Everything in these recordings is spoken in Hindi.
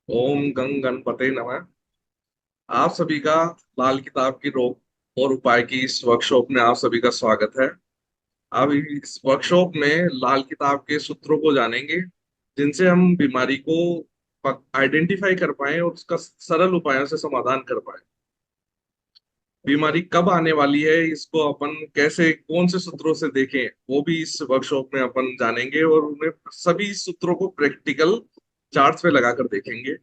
ओम गंग गणपते नमः। आप सभी का लाल किताब की रोग और उपाय की इस वर्कशॉप में आप सभी का स्वागत है। अब इस वर्कशॉप में लाल किताब के सूत्रों को जानेंगे, जिनसे हम बीमारी को आइडेंटिफाई कर पाए और उसका सरल उपायों से समाधान कर पाए। बीमारी कब आने वाली है, इसको अपन कैसे कौन से सूत्रों से देखें, वो भी इस वर्कशॉप में अपन जानेंगे और उन्हें सभी सूत्रों को प्रैक्टिकल चार्ट्स पे लगाकर देखेंगे।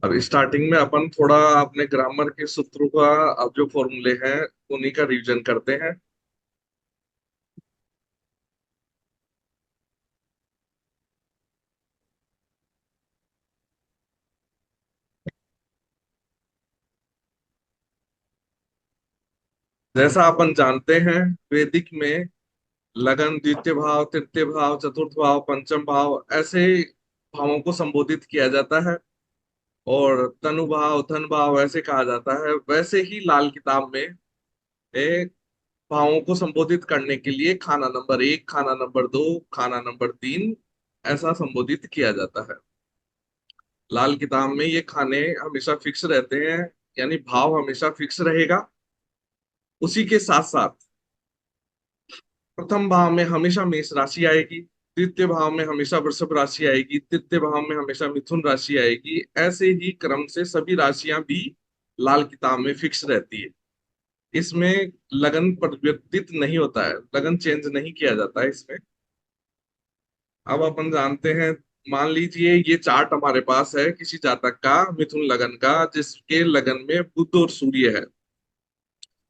अब स्टार्टिंग में अपन थोड़ा अपने ग्रामर के सूत्रों का, अब जो फॉर्मूले हैं उन्हीं का रिवीजन करते हैं। जैसा अपन जानते हैं, वैदिक में लगन, द्वितीय भाव, तृतीय भाव, चतुर्थ भाव, पंचम भाव, ऐसे भावों को संबोधित किया जाता है। और तनु भाव, धन भाव ऐसे कहा जाता है। वैसे ही लाल किताब में एक भावों को संबोधित करने के लिए खाना नंबर 1, खाना नंबर 2, खाना नंबर 3 ऐसा संबोधित किया जाता है। लाल किताब में ये खाने हमेशा फिक्स रहते हैं, यानी भाव हमेशा फिक्स रहेगा। उसी के साथ साथ प्रथम भाव में हमेशा मेष राशि आएगी, द्वितीय भाव में हमेशा वृषभ राशि आएगी, तृतीय भाव में हमेशा मिथुन राशि आएगी। ऐसे ही क्रम से सभी राशियां भी लाल किताब में फिक्स रहती है। इसमें लगन परिवर्तित नहीं होता है, लगन चेंज नहीं किया जाता है इसमें। अब अपन जानते हैं, मान लीजिए ये चार्ट हमारे पास है किसी जातक का, मिथुन लगन का, जिसके लगन में बुध और सूर्य है।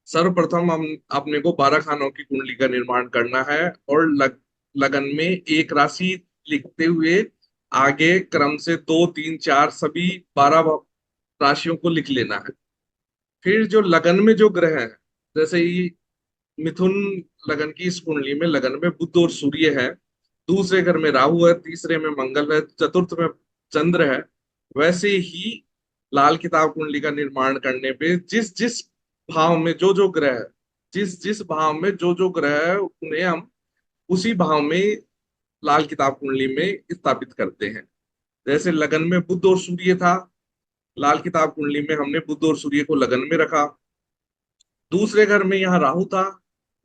सर्वप्रथम हम अपने को 12 खानों की कुंडली का निर्माण करना है और लगन में एक राशि लिखते हुए आगे क्रम से 2, 3, 4 सभी 12 राशियों को लिख लेना है। फिर जो लगन में जो ग्रह है, जैसे ही मिथुन लगन की इस कुंडली में लगन में बुध और सूर्य है, दूसरे घर में राहु है, तीसरे में मंगल है, चतुर्थ में चंद्र है। वैसे ही लाल किताब कुंडली का निर्माण करने पे जिस जिस भाव में जो जो ग्रह है, जिस जिस भाव में जो जो ग्रह है, उन्हें हम उसी भाव में लाल किताब कुंडली में स्थापित करते हैं। जैसे लगन में बुध और सूर्य था, लाल किताब कुंडली में हमने बुध और सूर्य को लगन में रखा। दूसरे घर में यहाँ राहु था,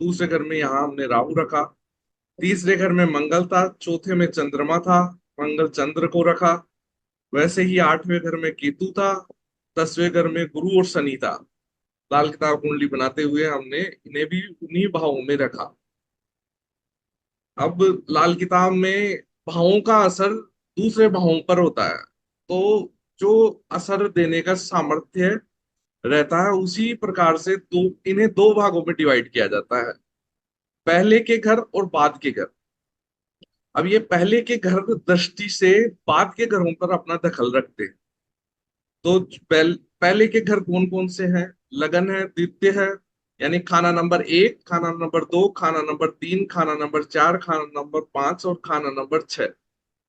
दूसरे घर में यहाँ हमने राहु रखा। तीसरे घर में मंगल था, चौथे में चंद्रमा था, मंगल चंद्र को रखा। वैसे ही आठवें घर में केतु था, 10वें घर में गुरु और शनि था। लाल किताब कुंडली बनाते हुए हमने इन्हें भी उन्हीं भावों में रखा। अब लाल किताब में भावों का असर दूसरे भावों पर होता है, तो जो असर देने का सामर्थ्य रहता है, उसी प्रकार से इन्हें दो भागों में डिवाइड किया जाता है, पहले के घर और बाद के घर। अब ये पहले के घर दृष्टि से बाद के घरों पर अपना दखल रखते हैं। तो पहले के घर कौन कौन से हैं? लगन है, द्वितीय है, यानी खाना नंबर 1, खाना नंबर 2, खाना नंबर 3, खाना नंबर 4, खाना नंबर 5 और खाना नंबर 6।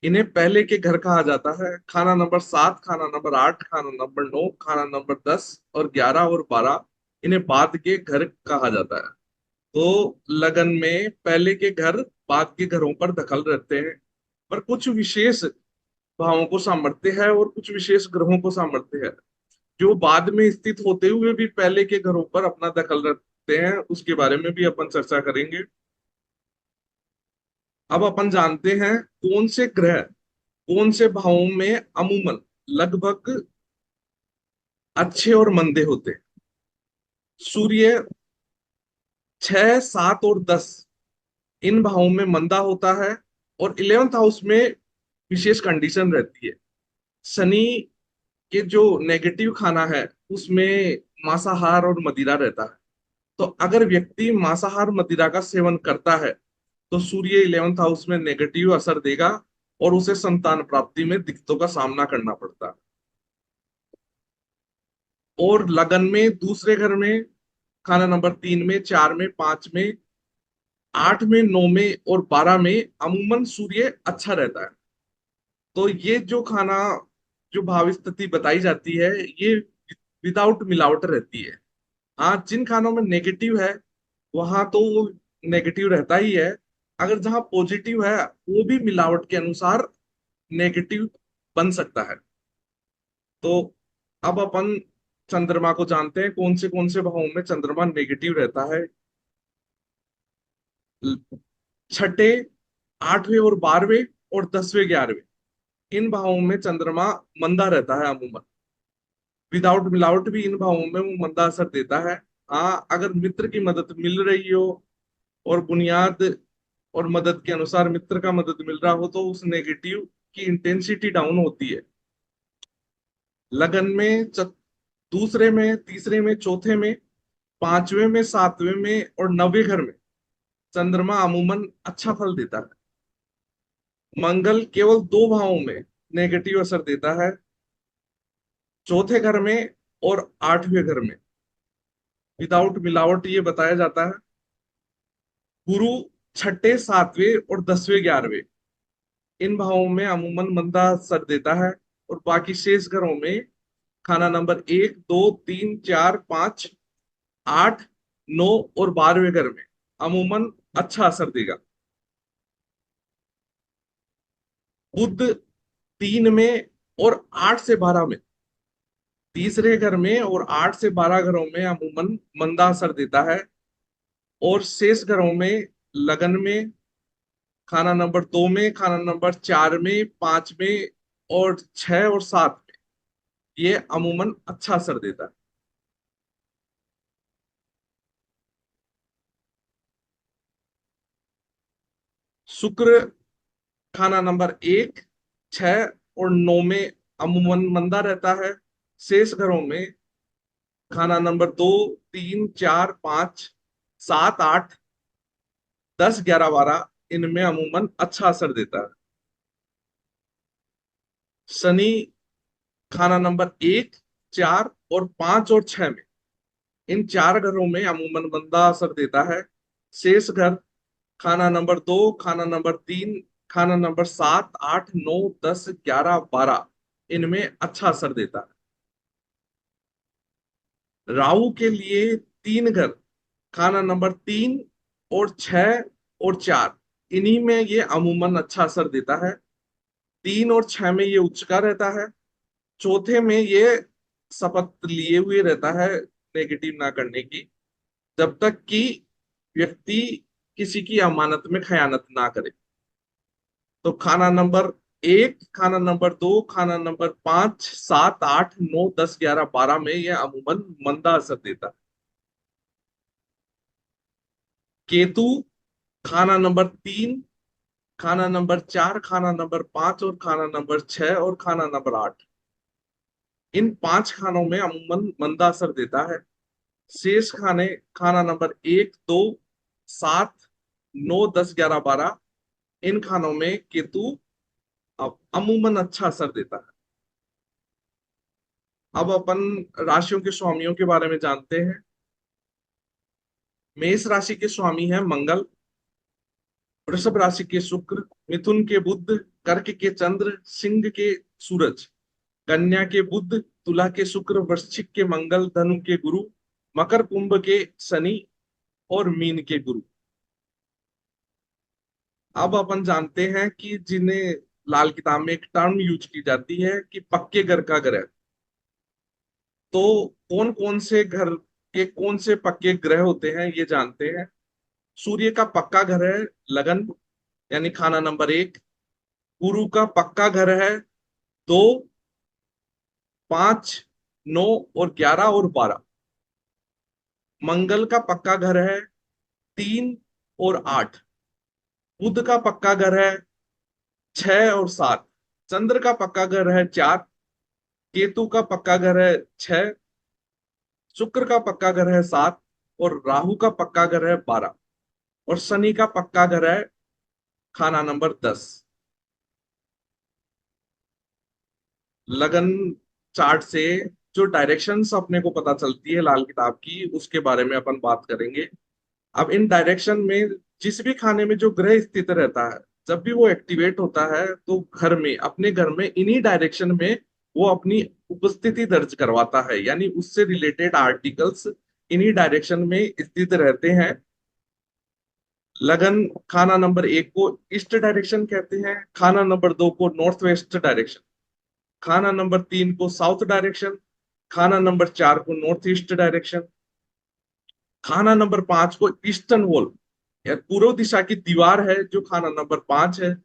इन्हें पहले के घर कहा जाता है। खाना नंबर 7, खाना नंबर 8, खाना नंबर 9, खाना नंबर 10 और 11 और 12, इन्हें बाद के घर कहा जाता है। तो लगन में पहले के घर बाद के घरों पर दखल रहते हैं, पर कुछ विशेष भावों को सामर्थ्य है और कुछ विशेष ग्रहों को सामर्थ्य है, जो बाद में स्थित होते हुए भी पहले के घरों पर अपना दखल रखते हैं। उसके बारे में भी अपन चर्चा करेंगे। अब अपन जानते हैं कौन से ग्रह कौन से भावों में अमूमन लगभग अच्छे और मंदे होते हैं। सूर्य 6, 7 और 10 इन भावों में मंदा होता है, और 11th हाउस में विशेष कंडीशन रहती है। शनि के जो नेगेटिव खाना है, उसमें मांसाहार और मदिरा रहता है। तो अगर व्यक्ति मांसाहार मदिरा का सेवन करता है, तो सूर्य 11th हाउस में नेगेटिव असर देगा और उसे संतान प्राप्ति में दिक्कतों का सामना करना पड़ता है। और लगन में, दूसरे घर में, खाना नंबर 3 में, 4 में, 5 में, 8 में, 9 में और 12 में अमूमन सूर्य अच्छा रहता है। तो ये जो खाना, जो भाव स्थिति बताई जाती है, ये विदाउट मिलावट रहती है। हाँ, जिन खानों में नेगेटिव है वहां तो वो नेगेटिव रहता ही है। अगर जहाँ पॉजिटिव है वो भी मिलावट के अनुसार नेगेटिव बन सकता है। तो अब अपन चंद्रमा को जानते हैं, कौन से भावों में चंद्रमा नेगेटिव रहता है। छठे, 8वें और 12वें और 10वें 11वें, इन भावों में चंद्रमा मंदा रहता है अमूमन। विदाउट मिलावट भी इन भावों में वो मंदा असर देता है। हाँ, अगर मित्र की मदद मिल रही हो और बुनियाद और मदद के अनुसार मित्र का मदद मिल रहा हो तो उस नेगेटिव की इंटेंसिटी डाउन होती है। लगन में, दूसरे में, तीसरे में, चौथे में, 5वें में, 7वें में और 9वें घर में चंद्रमा अमूमन अच्छा फल देता है। मंगल केवल दो भावों में नेगेटिव असर देता है, चौथे घर में और 8वें घर में। विदाउट मिलावट ये बताया जाता है। गुरु छठे, 7वें और 10वें 11वें, इन भावों में अमूमन मंदा असर देता है। और बाकी शेष घरों में खाना नंबर 1, 2, 3, 4, 5, 8, 9 और 12वें घर में अमूमन अच्छा असर देगा। बुध 3 में और 8 से 12 में, तीसरे घर में और 8 से 12 घरों में अमूमन मंदा असर देता है। और शेष घरों में, लगन में, खाना नंबर 2 में, खाना नंबर 4 में, 5 में और 6 और 7 में ये अमूमन अच्छा असर देता है। शुक्र खाना नंबर 1, 6 और 9 में अमूमन मंदा रहता है। शेष घरों में खाना नंबर 2, 3, 4, 5, 7, 8, 10, 11, 12 इनमें अमूमन अच्छा असर देता है। शनि खाना नंबर 1, 4 और 5 और 6 में, इन चार घरों में अमूमन मंदा असर देता है। शेष घर खाना नंबर 2, खाना नंबर 3, खाना नंबर 7, 8, 9, 10, 11, 12 इनमें अच्छा असर देता है। राहु के लिए 3 घर खाना नंबर 3 और 6 और 4, इन्हीं में ये अमूमन अच्छा असर देता है। 3 और 6 में ये उच्च का रहता है। चौथे में ये शपथ लिए हुए रहता है नेगेटिव ना करने की, जब तक कि व्यक्ति किसी की अमानत में खयानत ना करे। तो खाना नंबर 1, खाना नंबर 2, खाना नंबर 5, 7, 8, 9, 10, 11, 12 में यह अमूमन मंदा असर देता है। केतु खाना नंबर 3, खाना नंबर 4, खाना नंबर 5 और खाना नंबर 6 और खाना नंबर 8, इन 5 खानों में अमूमन मंदा असर देता है। शेष खाने खाना नंबर 1, 2, 7, 9, 10, 11, 12 इन खानों में केतु अमूमन अच्छा असर देता है। अब अपन राशियों के स्वामियों के बारे में जानते हैं। मेष राशि के स्वामी है मंगल, वृषभ राशि के शुक्र, मिथुन के बुध, कर्क के चंद्र, सिंह के सूरज, कन्या के बुध, तुला के शुक्र, वृश्चिक के मंगल, धनु के गुरु, मकर कुंभ के शनि और मीन के गुरु। अब अपन जानते हैं कि जिन्हें लाल किताब में एक टर्म यूज की जाती है कि पक्के घर का ग्रह। तो कौन कौन से घर के कौन से पक्के ग्रह होते हैं ये जानते हैं। सूर्य का पक्का घर है लगन, यानी खाना नंबर 1। गुरु का पक्का घर है 2, 5, 9 और 11 और 12। मंगल का पक्का घर है 3 और 8। बुध का पक्का घर है 6 और 7। चंद्र का पक्का घर है 4। केतु का पक्का घर है 6। शुक्र का पक्का घर है 7। और राहु का पक्का घर है 12। और शनि का पक्का घर है खाना नंबर 10। लगन चार्ट से जो डायरेक्शंस अपने को पता चलती है लाल किताब की, उसके बारे में अपन बात करेंगे। अब इन डायरेक्शन में जिस भी खाने में जो ग्रह स्थित रहता है, जब भी वो एक्टिवेट होता है तो घर में, अपने घर में इन्हीं डायरेक्शन में वो अपनी उपस्थिति दर्ज करवाता है, यानी उससे रिलेटेड आर्टिकल्स इन्हीं डायरेक्शन में स्थित रहते हैं। लगन खाना नंबर 1 को ईस्ट डायरेक्शन कहते हैं, खाना नंबर 2 को नॉर्थ वेस्ट डायरेक्शन, खाना नंबर 3 को साउथ डायरेक्शन, खाना नंबर 4 को नॉर्थ ईस्ट डायरेक्शन, खाना नंबर 5 को ईस्टर्न वॉल या पूर्व दिशा की दीवार है जो खाना नंबर 5 है।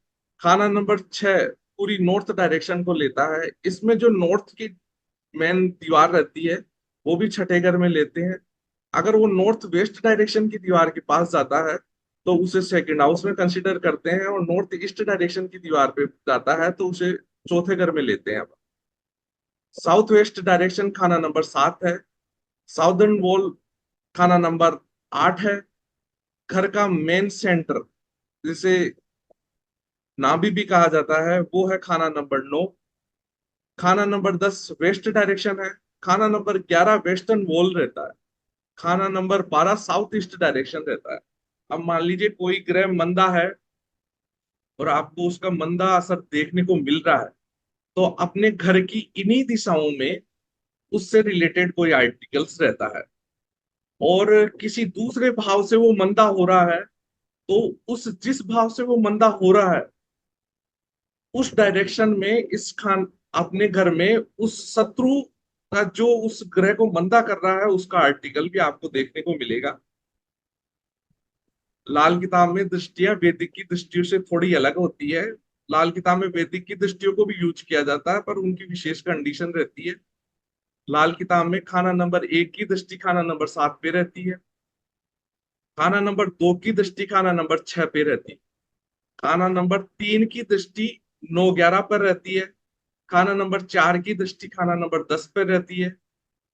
खाना नंबर 6 पूरी नॉर्थ डायरेक्शन को लेता है, इसमें जो नॉर्थ की मेन दीवार रहती है वो भी छठे घर में लेते हैं। अगर वो नॉर्थ वेस्ट डायरेक्शन की दीवार के पास जाता है तो उसे सेकंड हाउस में कंसीडर करते हैं, और नॉर्थ ईस्ट डायरेक्शन की दीवार पे जाता है तो उसे चौथे घर में लेते हैं। साउथ वेस्ट डायरेक्शन खाना नंबर 7 है। साउदर्न वॉल खाना नंबर 8 है। घर का मेन सेंटर, जिसे नाभि भी कहा जाता है, वो है खाना नंबर 9। खाना नंबर 10 वेस्ट डायरेक्शन है। खाना नंबर 11 वेस्टर्न वॉल रहता है। खाना नंबर 12 साउथ ईस्ट डायरेक्शन रहता है। अब मान लीजिए कोई ग्रह मंदा है और आपको उसका मंदा असर देखने को मिल रहा है, तो अपने घर की इन्हीं दिशाओं में उससे रिलेटेड कोई आर्टिकल्स रहता है, और किसी दूसरे भाव से वो मंदा हो रहा है, तो उस जिस भाव से वो मंदा हो रहा है उस डायरेक्शन में इस खान अपने घर में उस शत्रु का, जो उस ग्रह को मंदा कर रहा है, उसका आर्टिकल भी आपको देखने को मिलेगा। लाल किताब में दृष्टियां वैदिक की दृष्टियों से थोड़ी अलग होती है। लाल किताब में वैदिक की दृष्टियों को भी यूज किया जाता है, पर उनकी विशेष कंडीशन रहती है। लाल किताब में खाना नंबर 1 की दृष्टि खाना नंबर 7 पे रहती है। खाना नंबर 2 की दृष्टि खाना नंबर 6 पे रहती है। खाना नंबर 3 की दृष्टि 9-11 पर रहती है। खाना नंबर 4 की दृष्टि खाना नंबर 10 पर रहती है।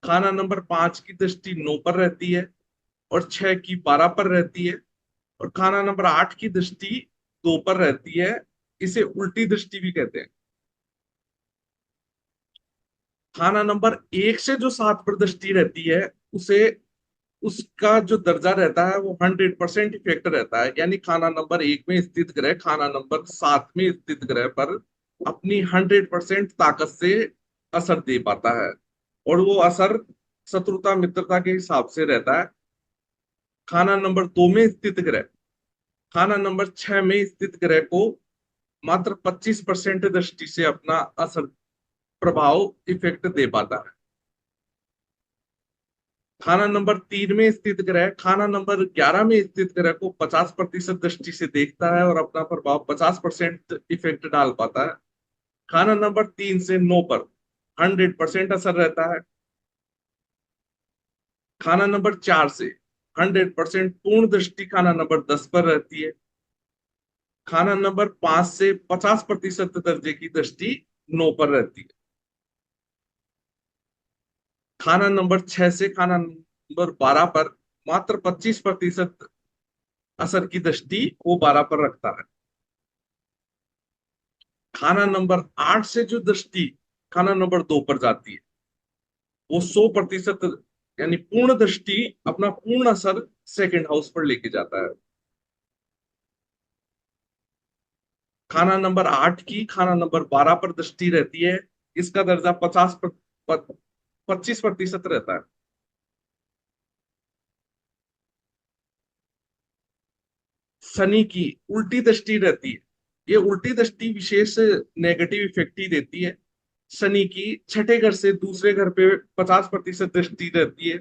खाना नंबर 5 की दृष्टि 9 पर रहती है, और 6 की 12 पर रहती है, और खाना नंबर 8 की दृष्टि 2 पर रहती है। इसे उल्टी दृष्टि भी कहते हैं। खाना नंबर 1 से जो 7 पर दृष्टि रहती है, उसे उसका जो दर्जा रहता है वो 100% इफेक्ट रहता है, यानी खाना नंबर 1 में स्थित ग्रह खाना नंबर 7 में स्थित ग्रह पर अपनी 100% ताकत से असर दे पाता है, और वो असर शत्रुता मित्रता के हिसाब से रहता है। खाना नंबर 2 में स्थित ग्रह खाना नंबर 6 में स्थित ग्रह को मात्र 25% दृष्टि से अपना असर, प्रभाव, इफेक्ट दे पाता है। खाना नंबर 3 में स्थित ग्रह खाना नंबर 11 में स्थित ग्रह को 50% दृष्टि से देखता है और अपना प्रभाव 50% इफेक्ट डाल पाता है। खाना नंबर 3 से 9 पर 100% असर रहता है। खाना नंबर 4 से 100% पूर्ण दृष्टि खाना नंबर 10 पर रहती है। खाना नंबर 5 से 50% दर्जे की दृष्टि 9 पर रहती है। खाना नंबर 6 से खाना नंबर 12 पर मात्र 25% असर की दृष्टि वो 12 पर रखता है। खाना नंबर 8 से जो दृष्टि खाना नंबर 2 पर जाती है, वो 100%, यानी पूर्ण दृष्टि अपना पूर्ण असर सेकंड हाउस पर लेके जाता है। खाना नंबर 8 की खाना नंबर 12 पर दृष्टि रहती है, इसका दर्जा 25% रहता है। शनि की उल्टी दृष्टि रहती है। ये उल्टी दृष्टि विशेष नेगेटिव इफेक्ट ही देती है। शनि की छठे घर से दूसरे घर पे 50% दृष्टि रहती है।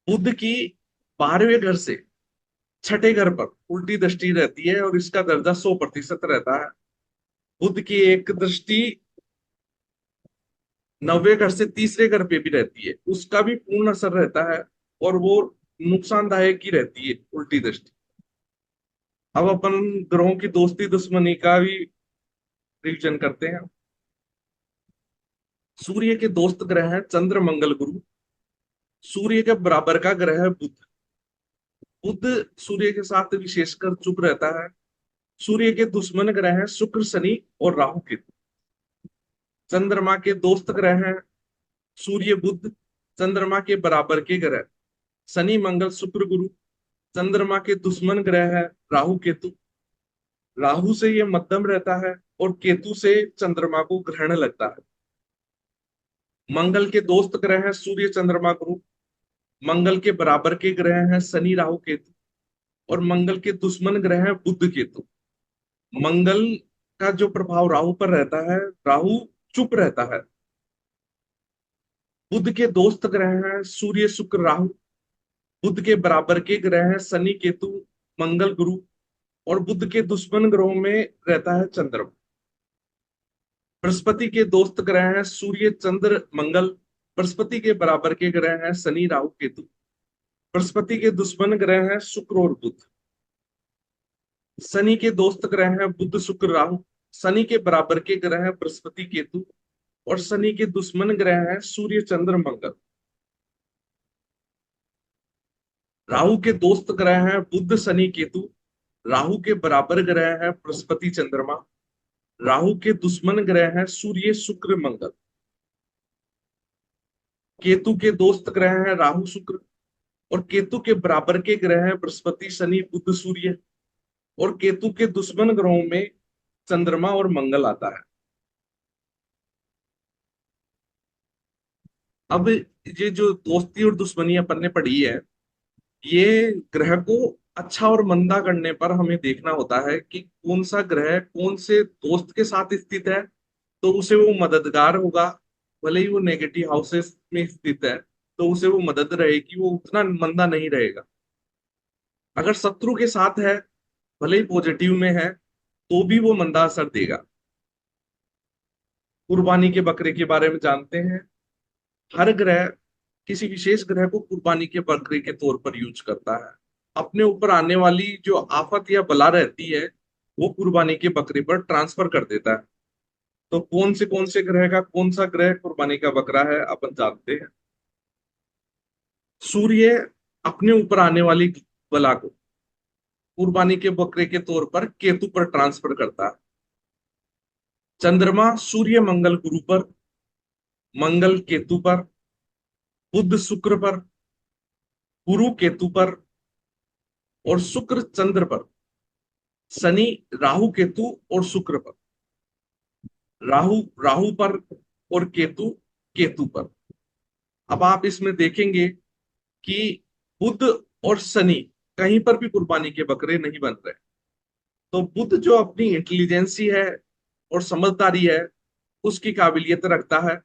बुध की 12वें घर से छठे घर पर उल्टी दृष्टि रहती है, और इसका दर्जा 100% रहता है। बुध की एक दृष्टि 9वें घर से तीसरे घर पे भी रहती है, उसका भी पूर्ण असर रहता है, और वो नुकसानदायक ही रहती है उल्टी दृष्टि। अब अपन ग्रहों की दोस्ती दुश्मनी का भी रिविजन करते हैं। सूर्य के दोस्त ग्रह हैं चंद्र मंगल गुरु। सूर्य के बराबर का ग्रह है बुध। बुध सूर्य के साथ विशेषकर चुप रहता है। सूर्य के दुश्मन ग्रह हैं शुक्र शनि और राहु केतु। चंद्रमा के दोस्त ग्रह हैं सूर्य बुध, चंद्रमा के बराबर के ग्रह शनि मंगल शुक्र गुरु, चंद्रमा के दुश्मन ग्रह है राहु केतु। राहु से ये मध्यम रहता है और केतु से चंद्रमा को ग्रहण लगता है। मंगल के दोस्त ग्रह हैं सूर्य चंद्रमा गुरु, मंगल के बराबर के ग्रह हैं शनि राहु केतु, और मंगल के दुश्मन ग्रह हैं बुध केतु। मंगल का जो प्रभाव राहु पर रहता है, राहु चुप रहता है। बुध के दोस्त ग्रह हैं सूर्य शुक्र राहु, बुध के बराबर के ग्रह हैं शनि केतु मंगल गुरु, और बुध के दुश्मन ग्रहों में रहता है चंद्रमा। बृहस्पति के दोस्त ग्रह हैं सूर्य चंद्र मंगल, बृहस्पति के बराबर के ग्रह हैं शनि राहु केतु, बृहस्पति के दुश्मन ग्रह हैं शुक्र और बुध। शनि के दोस्त ग्रह हैं बुध शुक्र राहु, शनि के बराबर के ग्रह हैं बृहस्पति केतु, और शनि के दुश्मन ग्रह हैं सूर्य चंद्र मंगल। राहु के दोस्त ग्रह हैं बुध शनि केतु, राहु के बराबर ग्रह हैं बृहस्पति चंद्रमा, राहु के दुश्मन ग्रह हैं सूर्य शुक्र मंगल। केतु के दोस्त ग्रह हैं राहु शुक्र, और केतु के बराबर के ग्रह हैं बृहस्पति शनि बुध सूर्य, और केतु के दुश्मन ग्रहों में चंद्रमा और मंगल आता है। अब ये जो दोस्ती और दुश्मनी अपन ने पढ़ी है, ये ग्रह को अच्छा और मंदा करने पर हमें देखना होता है कि कौन सा ग्रह कौन से दोस्त के साथ स्थित है तो उसे वो मददगार होगा। भले ही वो नेगेटिव हाउसेस में स्थित है तो उसे वो मदद रहेगी, वो उतना मंदा नहीं रहेगा। अगर शत्रु के साथ है, भले ही पॉजिटिव में है, तो भी वो मंदा असर देगा। कुर्बानी के बकरे के बारे में जानते हैं। हर ग्रह किसी विशेष ग्रह को कुर्बानी के बकरे के तौर पर यूज करता है। अपने ऊपर आने वाली जो आफत या बला रहती है वो कुर्बानी के बकरे पर ट्रांसफर कर देता है। तो कौन से ग्रह का कौन सा ग्रह कुर्बानी का बकरा है अपन जानते हैं। सूर्य अपने ऊपर आने वाली बला को कुर्बानी के बकरे के तौर पर केतु पर ट्रांसफर करता है। चंद्रमा सूर्य मंगल गुरु पर, मंगल केतु पर, बुध शुक्र पर, गुरु केतु पर, और शुक्र चंद्र पर, शनि राहु केतु और शुक्र पर, राहु राहु पर, और केतु केतु पर। अब आप इसमें देखेंगे कि बुध और शनि कहीं पर भी कुर्बानी के बकरे नहीं बन रहे। तो बुध जो अपनी इंटेलिजेंसी है और समझदारी है उसकी काबिलियत रखता है,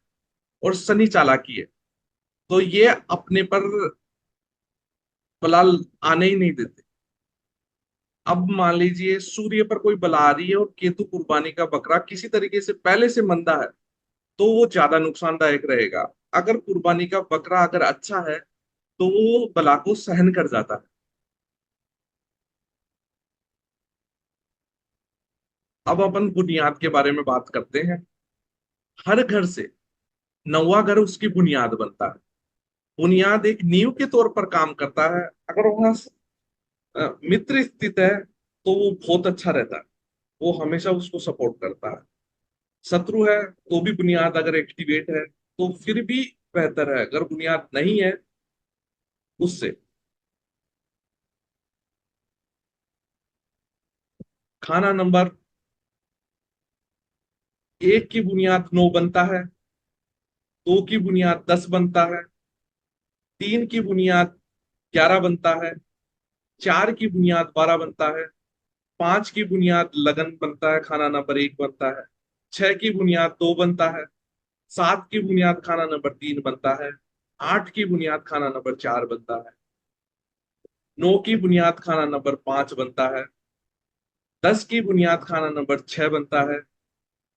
और शनि चालाकी है, तो ये अपने पर बला आने ही नहीं देते। अब मान लीजिए सूर्य पर कोई बला आ रही है और केतु कुर्बानी का बकरा किसी तरीके से पहले से मंदा है तो वो ज्यादा नुकसानदायक रहेगा। अगर कुर्बानी का बकरा अगर अच्छा है तो वो बला को सहन कर जाता है। अब अपन बुनियाद के बारे में बात करते हैं। हर घर से नौवां घर उसकी बुनियाद बनता है। बुनियाद एक नींव के तौर पर काम करता है। अगर वहां मित्र स्थित है तो वो बहुत अच्छा रहता है, वो हमेशा उसको सपोर्ट करता है। शत्रु है तो भी बुनियाद अगर एक्टिवेट है तो फिर भी बेहतर है। अगर बुनियाद नहीं है उससे खाना नंबर एक की बुनियाद 9 बनता है, दो की बुनियाद 10 बनता है, तीन की बुनियाद 11 बनता है, चार की बुनियाद 12 बनता है, पांच की बुनियाद लगन बनता है, खाना नंबर 1 बनता है, छह की बुनियाद 2 बनता है, सात की बुनियाद खाना नंबर 3 बनता है, आठ की बुनियाद खाना नंबर 4 बनता है, नौ की बुनियाद खाना नंबर 5 बनता है, 10 की बुनियाद खाना नंबर 6 बनता है,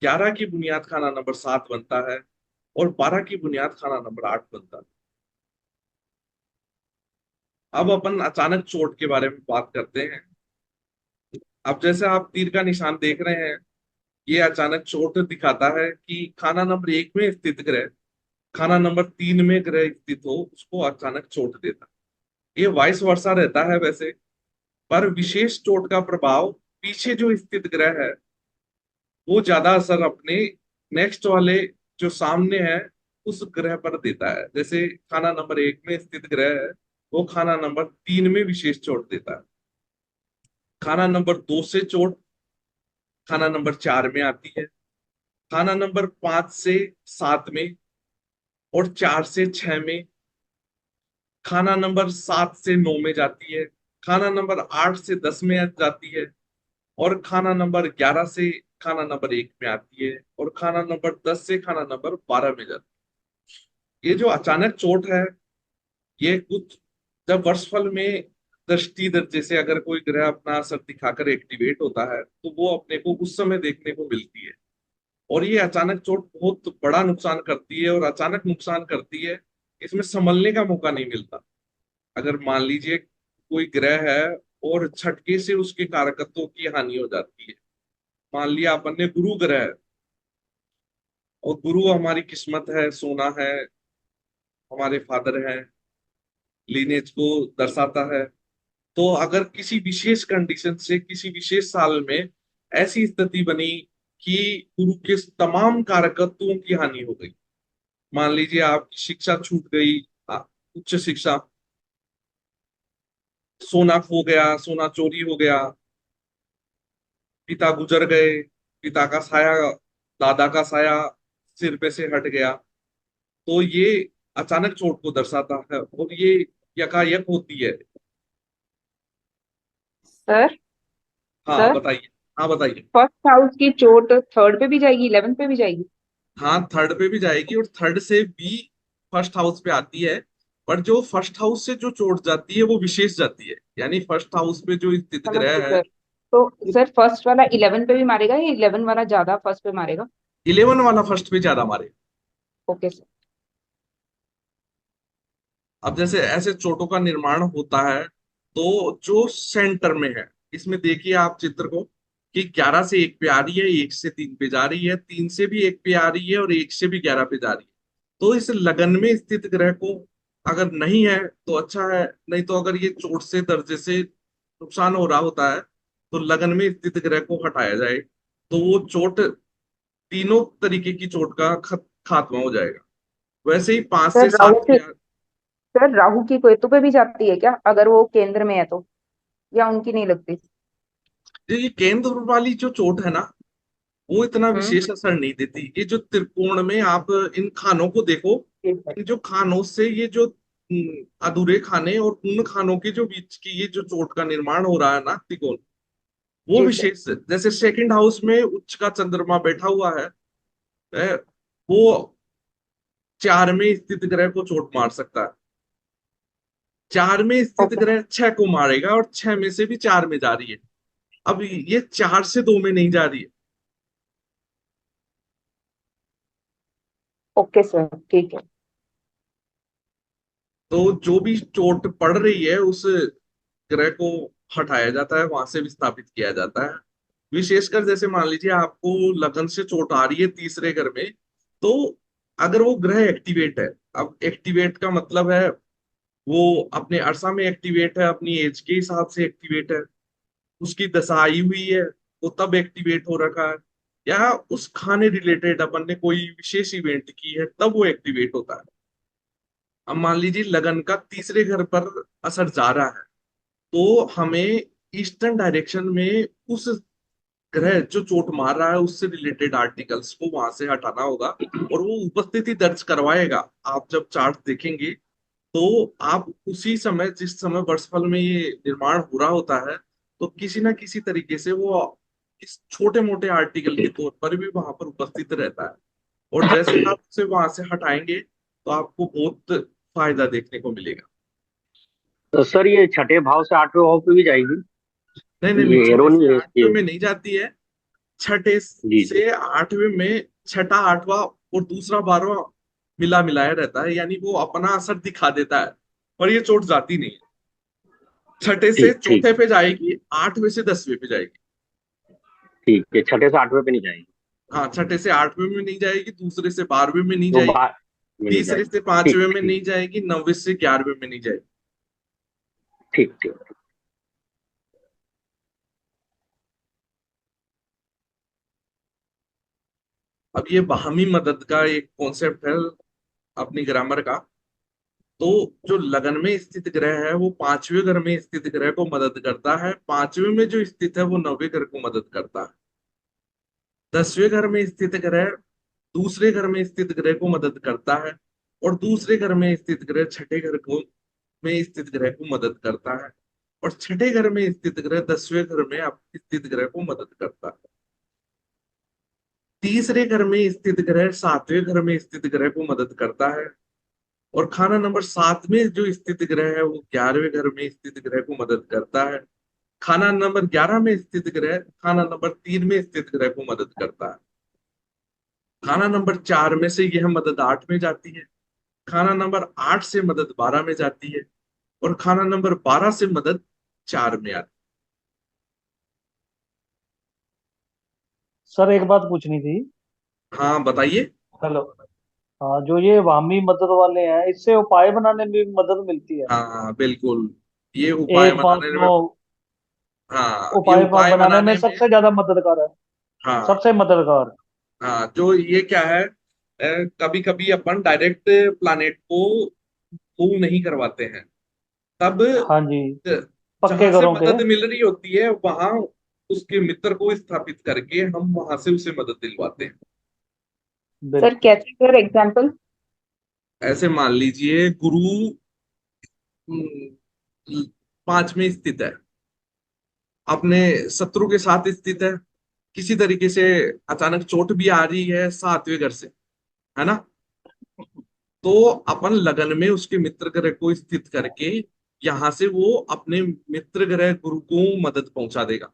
11 की बुनियाद खाना नंबर 7 बनता है, और 12 की बुनियाद खाना नंबर 8 बनता है। अब अपन अचानक चोट के बारे में बात करते हैं। अब जैसे आप तीर का निशान देख रहे हैं, ये अचानक चोट दिखाता है कि खाना नंबर 1 में स्थित ग्रह खाना नंबर 3 में ग्रह स्थित हो उसको अचानक चोट देता है। ये वाइस वर्सा रहता है वैसे, पर विशेष चोट का प्रभाव पीछे जो स्थित ग्रह है वो ज्यादा असर अपने नेक्स्ट वाले जो सामने है उस ग्रह पर देता है। जैसे खाना नंबर 1 में स्थित ग्रह है, वो खाना नंबर 3 में विशेष चोट देता है। खाना नंबर 2 से चोट खाना नंबर 4 में आती है, खाना नंबर 5 से 7 में, और 4 से 6 में, खाना नंबर 7 से 9 में जाती है, खाना नंबर 8 से 10 में जाती है, और खाना नंबर 11 से खाना नंबर 1 में आती है, और खाना नंबर 10 से खाना नंबर 12 में जाती है। ये जो अचानक चोट है, ये कुछ जब वर्षफल में दृष्टि जैसे अगर कोई ग्रह अपना असर दिखाकर एक्टिवेट होता है तो वो अपने को उस समय देखने को मिलती है। और ये अचानक चोट बहुत बड़ा नुकसान करती है, और अचानक नुकसान करती है, इसमें संभलने का मौका नहीं मिलता। अगर मान लीजिए कोई ग्रह है और झटके से उसके कारकत्वों की हानि हो जाती है। मान लिया अपन ने गुरु ग्रह है, और गुरु हमारी किस्मत है, सोना है, हमारे फादर है, लीनेज को दर्शाता है। तो अगर किसी विशेष कंडीशन से किसी विशेष साल में ऐसी स्थिति बनी कि गुरु के तमाम कारकत्वों की हानि हो गई, मान लीजिए आपकी शिक्षा छूट गई, उच्च शिक्षा, सोना खो गया, सोना चोरी हो गया, पिता गुजर गए, पिता का साया, दादा का साया सिर पे से हट गया, तो ये अचानक चोट को दर्शाता है, और ये यकायक होती है। सर। हाँ सर, बताइए। हाँ बताइए। फर्स्ट हाउस की चोट थर्ड पे भी जाएगी, 11th पे भी जाएगी? हाँ थर्ड पे भी जाएगी, और थर्ड से भी फर्स्ट हाउस पे आती है। पर जो फर्स्ट हाउस से जो चोट जाती है वो विशेष जाती है, यानी फर्स्ट हाउस पे जो स्थित समझ गई ग्रह है। सर। तो सर फर्स्ट वाला 11 पे भी मारेगा या 11 वाला ज्यादा फर्स्ट पे मारेगा? 11 वाला फर्स्ट पे ज्यादा मारे। Okay sir. अब जैसे ऐसे चोटों का निर्माण होता है, तो जो सेंटर में है, इसमें देखिए आप चित्र को, कि 11 से 1 पे आ रही है, 1 से 3 पे जा रही है, 3 से भी 1 पे आ रही है, और 1 से भी 11 पे जा रही है। तो इस लगन में स्थित ग्रह को अगर नहीं है तो अच्छा है, नहीं तो अगर ये चोट से दर्जे से नुकसान हो रहा होता है तो लगन में स्थित ग्रह को हटाया जाए, तो वो चोट, तीनों तरीके की चोट का खात्मा हो जाएगा। वैसे ही 5 सर से राहु 7 की पे सर राहु की केतु पे भी जाती है क्या, अगर वो केंद्र में है तो? या उनकी नहीं लगती? ये केंद्र वाली जो चोट है ना, वो इतना हम्म। विशेष असर नहीं देती। ये जो त्रिकोण में आप इन खानों को देखो, ठीक है। इन जो खानों से ये जो अधूरे खाने और पूर्ण खानों के जो बीच की ये जो चोट का निर्माण हो रहा है ना, त्रिकोण, वो जी सर। विशेष है। जैसे सेकंड हाउस में उच्च का चंद्रमा बैठा हुआ है, है, वो 4 में स्थित ग्रह को चोट मार सकता है। 4 में स्थित ओके। ग्रह 6 को मारेगा, और 6 में से भी 4 में जा रही है। अब ये 4 से 2 में नहीं जा रही है। ओके सर, ठीक है। तो जो भी चोट पड़ रही है उस ग्रह को हटाया जाता है, वहां से विस्थापित किया जाता है। विशेषकर जैसे मान लीजिए आपको लगन से चोट आ रही है तीसरे घर में, तो अगर वो ग्रह एक्टिवेट है, अब एक्टिवेट का मतलब है वो अपने अरसा में एक्टिवेट है, अपनी एज के हिसाब से एक्टिवेट है, उसकी दशा आई हुई है वो तब एक्टिवेट हो रखा है, या उस खाने रिलेटेड अपन ने कोई विशेष इवेंट की है तब वो एक्टिवेट होता है। अब मान लीजिए लगन का तीसरे घर पर असर जा रहा है, तो हमें ईस्टर्न डायरेक्शन में उस ग्रह जो चोट मार रहा है उससे रिलेटेड आर्टिकल्स को वहां से हटाना होगा, और वो उपस्थिति दर्ज करवाएगा। आप जब चार्ट देखेंगे तो आप उसी समय, जिस समय वर्षफल में ये निर्माण हो रहा होता है, तो किसी ना किसी तरीके से वो इस छोटे मोटे आर्टिकल के तौर पर भी वहां पर उपस्थित रहता है। और जैसे आप उसे वहां से हटाएंगे तो आपको बहुत फायदा देखने को मिलेगा। तो सर ये छठे भाव से आठवें भाव पे भी जाएगी? नहीं नहीं नहीं, ये छठे एरो से नहीं है आठवें इसकी? में नहीं जाती है। छठे जी जी। से आठवें में छठा आठवां और दूसरा 12वां मिला मिलाया रहता है, यानी वो अपना असर दिखा देता है, पर ये चोट जाती नहीं है। छठे से ठीक ठीक। चौथे पे जाएगी, 8वें से 10वें पे जाएगी। ठीक है, छठे से आठवें पे नहीं जाएगी? हाँ छठे से 8वें में नहीं जाएगी, दूसरे से 12वें में नहीं वो जाएगी, बाहर में नहीं तीसरे जाएगी। से ठीक 5वें में ठीक। नहीं जाएगी, 9वें से 11वें में नहीं जाएगी। ठीक ठीक। अब ये बाहमी मदद का एक कॉन्सेप्ट है अपनी ग्रामर का। तो जो लगन में स्थित ग्रह है वो पांचवें घर में स्थित ग्रह को मदद करता है, पांचवें में जो स्थित है वो नौवें घर को मदद करता है। 10वें घर में स्थित ग्रह दूसरे घर में स्थित ग्रह को मदद करता है, और दूसरे घर में स्थित ग्रह छठे घर को में स्थित ग्रह को मदद करता है, और छठे घर में स्थित ग्रह 10वें घर में स्थित ग्रह को मदद करता है। तीसरे घर में स्थित ग्रह 7वें घर में स्थित ग्रह को मदद करता है, और खाना नंबर 7 में जो स्थित ग्रह है वो 11वें घर में स्थित ग्रह को मदद करता है। खाना नंबर 11 में स्थित ग्रह खाना नंबर 3 में स्थित ग्रह को मदद करता है। खाना नंबर 4 में से यह मदद 8 में जाती है। खाना नंबर 8 से मदद 12 में जाती है, और खाना नंबर 12 से मदद 4 में आती सर एक बात पूछनी थी। है। हाँ बताइए। हेलो। हाँ, जो ये वामी मदद वाले हैं, इससे उपाय बनाने में भी मदद मिलती है। हाँ बिल्कुल, ये उपाय एक पाँच बनाने में। नौ हाँ ये उपाय उपाय बनाने में बनाने में। सबसे ज्यादा मददगार है। हाँ। सबसे मददगार। हाँ जो ये क्या है, कभी कभी अपन डायरेक्ट प्लानेट को मूव नहीं करवाते हैं, तब हाँ जी। पक्के जहां से घरों के। मदद मिल रही होती है वहां उसके मित्र को स्थापित करके हम वहां से उसे मदद दिलवाते हैं। सर बिल्कुल। कैसे, सर एग्जाम्पल? ऐसे मान लीजिए गुरु हम्म, 5 में स्थित है, अपने शत्रु के साथ स्थित है, किसी तरीके से अचानक चोट भी आ रही है 7वें घर से, है ना। तो अपन लगन में उसके मित्र ग्रह को स्थित करके यहां से वो अपने मित्र ग्रह गुरु को मदद पहुंचा देगा।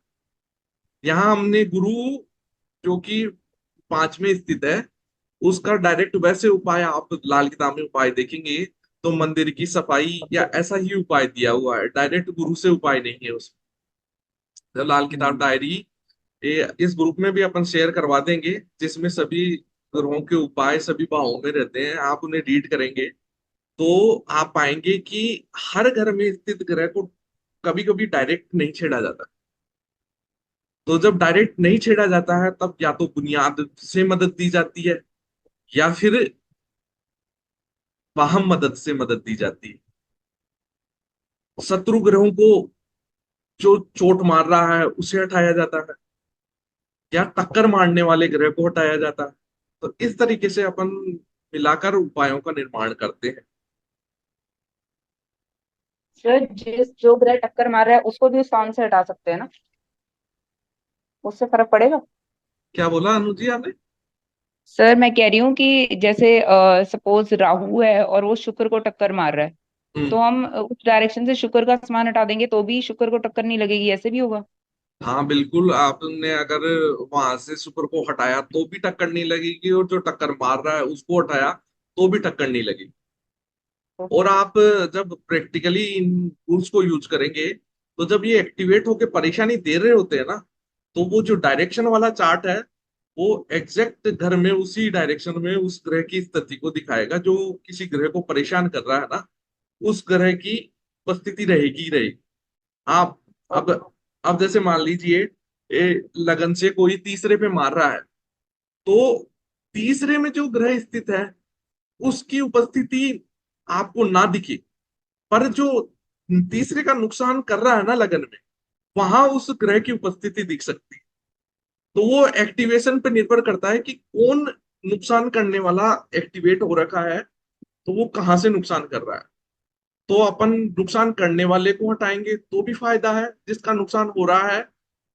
यहाँ हमने गुरु जो कि 5 में स्थित है उसका डायरेक्ट वैसे उपाय आप लाल किताब में उपाय देखेंगे तो मंदिर की सफाई या ऐसा ही उपाय दिया हुआ है, डायरेक्ट गुरु से उपाय नहीं है उसमें। तो लाल किताब हम्म। डायरी इस ग्रुप में भी अपन शेयर करवा देंगे, जिसमें सभी ग्रहों के उपाय सभी भावों में रहते हैं, आप उन्हें रीड करेंगे तो आप पाएंगे कि हर घर में स्थित ग्रह को कभी कभी डायरेक्ट नहीं छेड़ा जाता। तो जब डायरेक्ट नहीं छेड़ा जाता है तब या तो बुनियाद से मदद दी जाती है, या फिर वाहम मदद से मदद दी जाती है। शत्रु ग्रहों को जो चोट मार रहा है उसे हटाया जाता है, या टक्कर मारने वाले ग्रह को हटाया जाता है। तो इस तरीके से अपन मिलाकर उपायों का निर्माण करते हैं। सर जिस जो ग्रह टक्कर मार रहा है उसको भी उस स्थान से हटा सकते हैं ना? उससे फर्क पड़ेगा? क्या बोला अनुजी आपने? सर मैं कह रही हूँ कि जैसे सपोज राहु है और वो शुक्र को टक्कर मार रहा है, हम्म। तो हम उस डायरेक्शन से शुक्र का आसमान हटा देंगे तो भी शुक्र को टक्कर नहीं लगेगी, ऐसे भी होगा? हाँ बिल्कुल, आपने अगर वहां से शुक्र को हटाया तो भी टक्कर नहीं लगेगी, और जो टक्कर मार रहा है उसको हटाया तो भी टक्कर नहीं लगेगी। और ओके। आप जब प्रैक्टिकली इन टूल्स को यूज करेंगे तो जब ये एक्टिवेट होके परेशानी दे रहे होते हैं ना, तो वो जो डायरेक्शन वाला चार्ट है वो एग्जैक्ट घर में उसी डायरेक्शन में उस ग्रह की स्थिति को दिखाएगा जो किसी ग्रह को परेशान कर रहा है ना, उस ग्रह की उपस्थिति रहेगी ही रहेगी। आप अब ओके। अब जैसे मान लीजिए लगन से कोई तीसरे पे मार रहा है, तो तीसरे में जो ग्रह स्थित है उसकी उपस्थिति आपको ना दिखे, पर जो तीसरे का नुकसान कर रहा है ना लगन में, वहां उस ग्रह की उपस्थिति दिख सकती है। तो वो एक्टिवेशन पे निर्भर करता है कि कौन नुकसान करने वाला एक्टिवेट हो रखा है, तो वो कहाँ से नुकसान कर रहा है। तो अपन नुकसान करने वाले को हटाएंगे तो भी फायदा है, जिसका नुकसान हो रहा है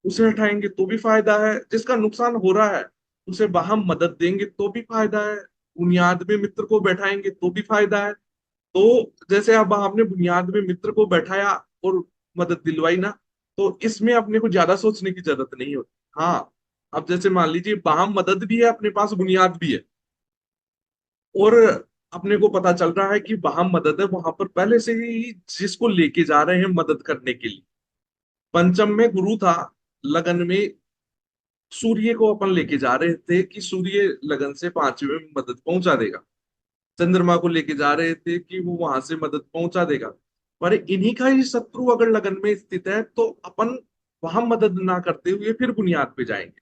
उसे हटाएंगे तो भी फायदा है, जिसका नुकसान हो रहा है उसे वहां मदद देंगे तो भी फायदा है, बुनियाद में मित्र को बैठाएंगे तो भी फायदा है। तो जैसे अब आपने बुनियाद में मित्र को बैठाया और मदद दिलवाई ना, तो इसमें अपने को ज्यादा सोचने की जरूरत नहीं होती। हाँ, अब जैसे मान लीजिए वहां मदद भी है अपने पास बुनियाद भी है, और अपने को पता चल रहा है कि वहां मदद है, वहां पर पहले से ही जिसको लेके जा रहे हैं मदद करने के लिए। पंचम में गुरु था, लगन में सूर्य को अपन लेके जा रहे थे कि सूर्य लगन से 5वें में मदद पहुंचा देगा। चंद्रमा को लेके जा रहे थे कि वो वहां से मदद पहुंचा देगा। पर इन्हीं का ही शत्रु अगर लगन में स्थित है तो अपन वहां मदद ना करते हुए फिर बुनियाद पे जाएंगे,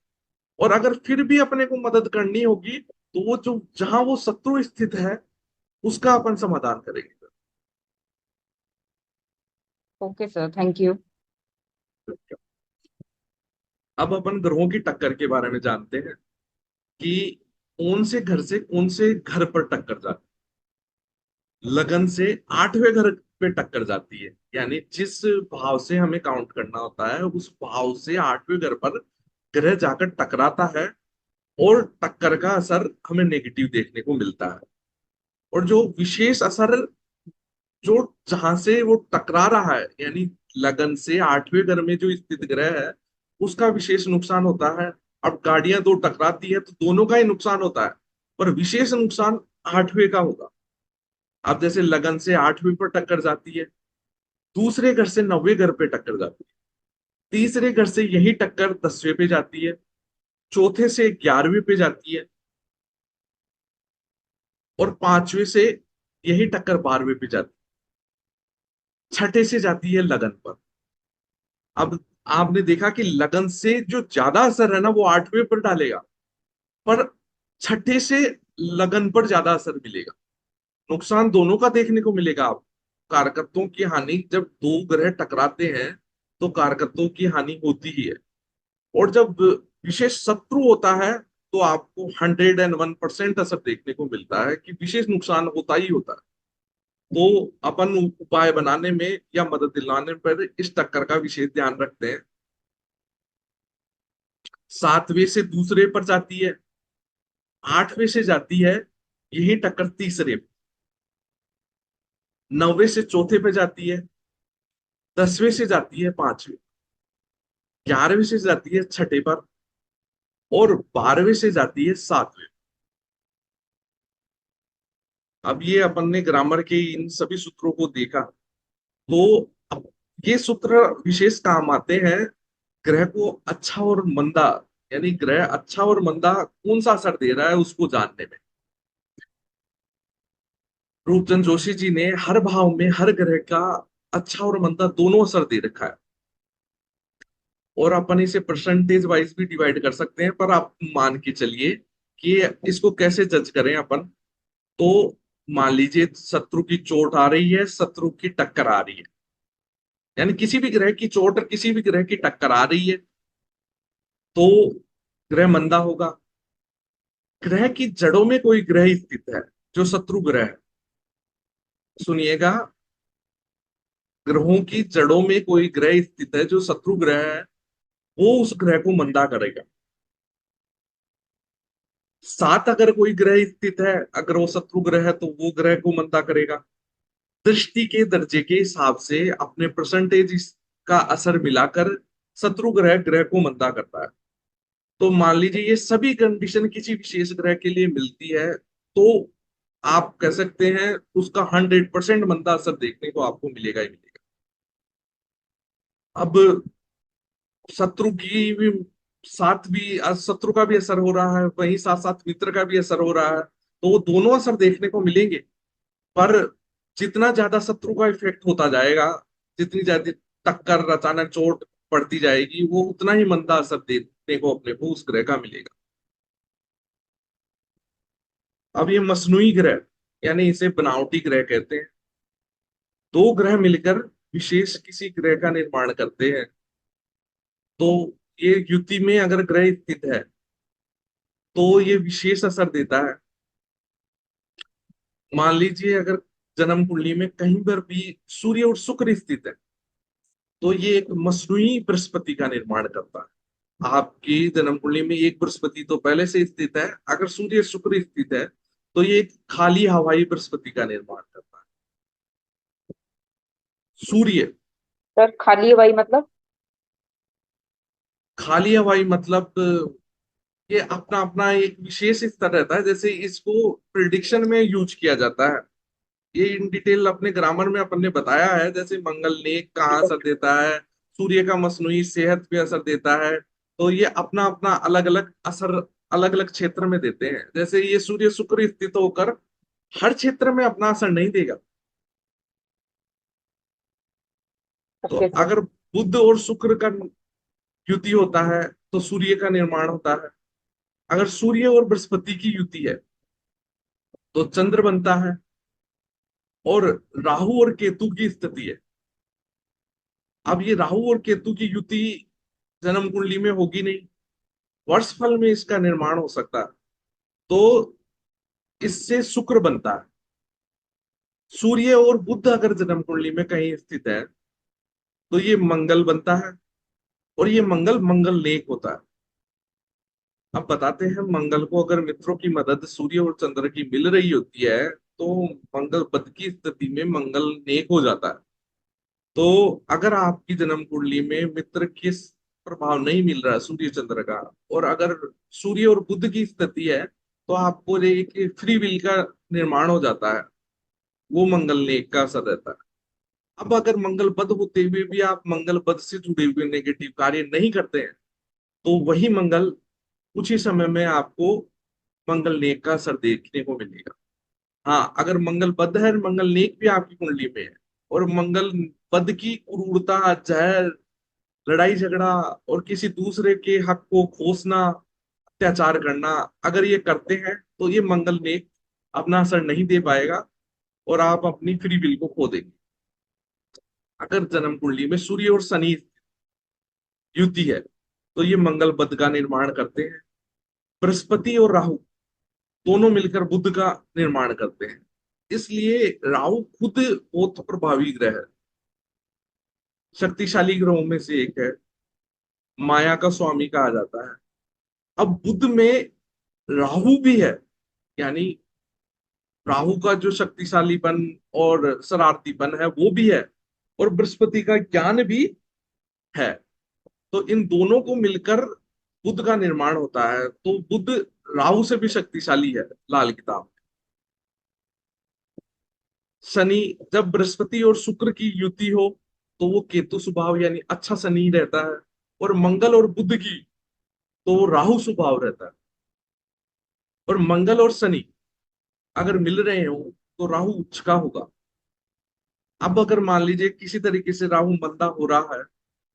और अगर फिर भी अपने को मदद करनी होगी तो वो जो जहां वो शत्रु स्थित है उसका अपन समाधान करेंगे। Okay sir, thank you. अब अपन ग्रहों की टक्कर के बारे में जानते हैं कि कौन से घर से कौन से घर पर टक्कर जाती है। लगन से 8वें घर पे टक्कर जाती है, यानी जिस भाव से हमें काउंट करना होता है उस भाव से 8वें घर पर ग्रह जाकर टकराता है, और टक्कर का असर हमें नेगेटिव देखने को मिलता है। और जो विशेष असर जो जहां से वो टकरा रहा है, यानी लगन से 8वें घर में जो स्थित ग्रह है उसका विशेष नुकसान होता है। अब गाड़ियां दो टकराती है तो दोनों का ही नुकसान होता है, पर विशेष नुकसान 8वें का होगा। अब जैसे लगन से 8वें पर टक्कर जाती है, दूसरे घर से 9वें घर पे टक्कर जाती है, तीसरे घर से यही टक्कर 10वें पे जाती है, चौथे से 11वें पे जाती है, और 5वें से यही टक्कर 12वें पे जाती है, छठे से जाती है लगन पर। अब आपने देखा कि लगन से जो ज्यादा असर है ना वो 8वें पर डालेगा, पर छठे से लगन पर ज्यादा असर मिलेगा। नुकसान दोनों का देखने को मिलेगा। आप कारकत्वों की हानि, जब दो ग्रह टकराते हैं तो कारकत्वों की हानि होती ही है। और जब विशेष शत्रु होता है तो आपको 101% असर देखने को मिलता है कि विशेष नुकसान होता ही होता है। तो अपन उपाय बनाने में या मदद दिलाने पर इस टक्कर का विशेष ध्यान रखते हैं। 7वें से दूसरे पर जाती है, 8वें से जाती है यही टक्कर तीसरे पे, 9वें से चौथे पे जाती है, 10वें से जाती है 5वें, 11वें से जाती है छठे पर, और 12वें से जाती है 7वें। अब ये अपन ने ग्रामर के इन सभी सूत्रों को देखा, तो अब ये सूत्र विशेष काम आते हैं ग्रह को अच्छा और मंदा, यानी ग्रह अच्छा और मंदा कौन सा असर दे रहा है उसको जानने में। रूपचंद जोशी जी ने हर भाव में हर ग्रह का अच्छा और मंदा दोनों असर दे रखा है, और अपन इसे परसेंटेज वाइज भी डिवाइड कर सकते हैं, पर आप मान के चलिए कि इसको कैसे जज करें अपन। तो मान लीजिए शत्रु की चोट आ रही है, शत्रु की टक्कर आ रही है, यानी किसी भी ग्रह की चोट और किसी भी ग्रह की टक्कर आ रही है तो ग्रह मंदा होगा। ग्रह की जड़ों में कोई ग्रह स्थित है जो शत्रु ग्रह है, सुनिएगा, ग्रहों की जड़ों में कोई ग्रह स्थित है जो शत्रु ग्रह है, वो उस ग्रह को मंदा करेगा। सात अगर कोई ग्रह स्थित है, अगर वो शत्रु ग्रह है तो वो ग्रह को मंदा करेगा। दृष्टि के दर्जे के हिसाब से अपने परसेंटेज का असर मिलाकर शत्रु ग्रह ग्रह को मंदा करता है। तो मान लीजिए ये सभी कंडीशन किसी विशेष ग्रह के लिए मिलती है तो आप कह सकते हैं उसका 100% मंदा असर देखने को आपको मिलेगा ही मिलेगा। अब शत्रु की भी साथ भी शत्रु का भी असर हो रहा है, वहीं साथ साथ मित्र का भी असर हो रहा है, तो वो दोनों असर देखने को मिलेंगे। पर जितना ज्यादा शत्रु का इफेक्ट होता जाएगा, जितनी ज्यादा टक्कर अचानक चोट पड़ती जाएगी, वो उतना ही मंदा असर देखने को अपने को उस ग्रह का मिलेगा। अब ये मसनूई ग्रह, यानी इसे बनावटी ग्रह कहते हैं, दो ग्रह मिलकर विशेष किसी ग्रह का निर्माण करते हैं। तो ये युति में अगर ग्रह स्थित है तो ये विशेष असर देता है। मान लीजिए अगर जन्म कुंडली में कहीं पर भी सूर्य और शुक्र स्थित है तो ये एक मसनूई बृहस्पति का निर्माण करता है। आपकी जन्म कुंडली में एक बृहस्पति तो पहले से स्थित है, अगर सूर्य शुक्र स्थित है तो ये एक खाली हवाई बृहस्पति का निर्माण करता है। सूर्य सर खाली हवाई मतलब? खाली हवाई मतलब ये अपना अपना एक विशेष स्तर रहता है, जैसे इसको प्रिडिक्शन में यूज किया जाता है। ये इन डिटेल अपने ग्रामर में अपन ने बताया है, जैसे मंगल ने कहाँ असर देता है, सूर्य का मसनूई सेहत पे असर देता है, तो ये अपना अपना अलग अलग असर अलग अलग क्षेत्र में देते हैं। जैसे ये सूर्य शुक्र स्थित होकर हर क्षेत्र में अपना असर नहीं देगा। तो ओके सर। अगर बुध और शुक्र का युति होता है तो सूर्य का निर्माण होता है। अगर सूर्य और बृहस्पति की युति है तो चंद्र बनता है, और राहु और केतु की स्थिति है। अब ये राहु और केतु की युति जन्म कुंडली में होगी नहीं, वर्षफल में इसका निर्माण हो सकता है। तो इससे शुक्र बनता है। सूर्य और बुध अगर जन्म कुंडली में कहीं स्थित है तो ये मंगल बनता है, और ये मंगल मंगल नेक होता है। अब बताते हैं, मंगल को अगर मित्रों की मदद सूर्य और चंद्र की मिल रही होती है तो मंगल बद की स्थिति में मंगल नेक हो जाता है। तो अगर आपकी जन्म कुंडली में मित्र किस प्रभाव नहीं मिल रहा है सूर्य चंद्र का, और अगर सूर्य और बुध की स्थिति है, तो आपको एक फ्री विल का निर्माण हो जाता है, वो मंगल नेक का असर रहता है। अब अगर मंगल बद होते हुए भी आप मंगल बद से जुड़े हुए नेगेटिव कार्य नहीं करते हैं, तो वही मंगल कुछ ही समय में आपको मंगल नेक का असर देखने को मिलेगा। हाँ, अगर मंगल बद है, मंगल नेक भी आपकी कुंडली में है, और मंगल बद की क्रूरता, जहर, लड़ाई झगड़ा और किसी दूसरे के हक को खोसना, अत्याचार करना, अगर ये करते हैं तो ये मंगल नेक अपना असर नहीं दे पाएगा, और आप अपनी फ्री विल को खो देंगे। अगर जन्म कुंडली में सूर्य और शनि युति है तो ये मंगल बद का निर्माण करते हैं। बृहस्पति और राहु दोनों मिलकर बुध का निर्माण करते हैं। इसलिए राहु खुद बहुत प्रभावी ग्रह है, शक्तिशाली ग्रहों में से एक है, माया का स्वामी कहा जाता है। अब बुध में राहु भी है, यानी राहु का जो शक्तिशालीपन और शरारतीपन है वो भी है, और बृहस्पति का ज्ञान भी है। तो इन दोनों को मिलकर बुध का निर्माण होता है। तो बुध राहु से भी शक्तिशाली है लाल किताब में। शनि, जब बृहस्पति और शुक्र की युति हो तो वो केतु स्वभाव यानी अच्छा शनि रहता है, और मंगल और बुध की तो वो राहु स्वभाव रहता है। और मंगल और शनि अगर मिल रहे हो तो राहु उच्च का होगा। अब अगर मान लीजिए किसी तरीके से राहु मंदा हो रहा है,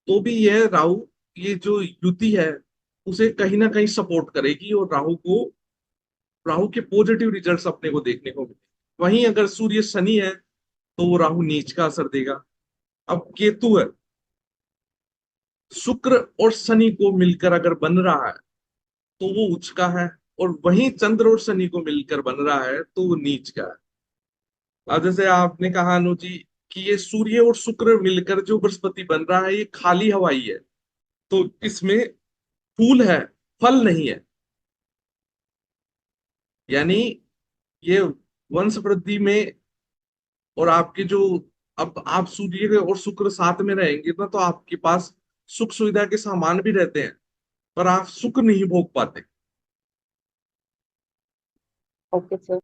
तो भी यह राहु, ये जो युति है उसे कहीं ना कहीं सपोर्ट करेगी, और राहु के पॉजिटिव रिजल्ट्स अपने को देखने को मिले। वहीं अगर सूर्य शनि है तो वो राहु नीच का असर देगा। अब केतु है, शुक्र और शनि को मिलकर अगर बन रहा है तो वो उच्च का है, और वहीं चंद्र और शनि को मिलकर बन रहा है तो वो नीच का है। अब जैसे आपने कहा अनु जी कि ये सूर्य और शुक्र मिलकर जो बृहस्पति बन रहा है ये खाली हवाई है, तो इसमें फूल है, फल नहीं है। यानी ये वंश वृद्धि में, और आपके जो, अब आप सूर्य और शुक्र साथ में रहेंगे ना तो आपके पास सुख सुविधा के सामान भी रहते हैं, पर आप सुख नहीं भोग पाते। Okay sir.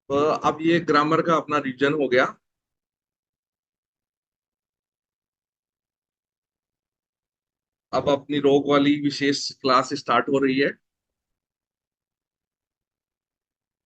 तो अब ये ग्रामर का अपना रीजन हो गया। अब अपनी रोग वाली विशेष क्लास स्टार्ट हो रही है।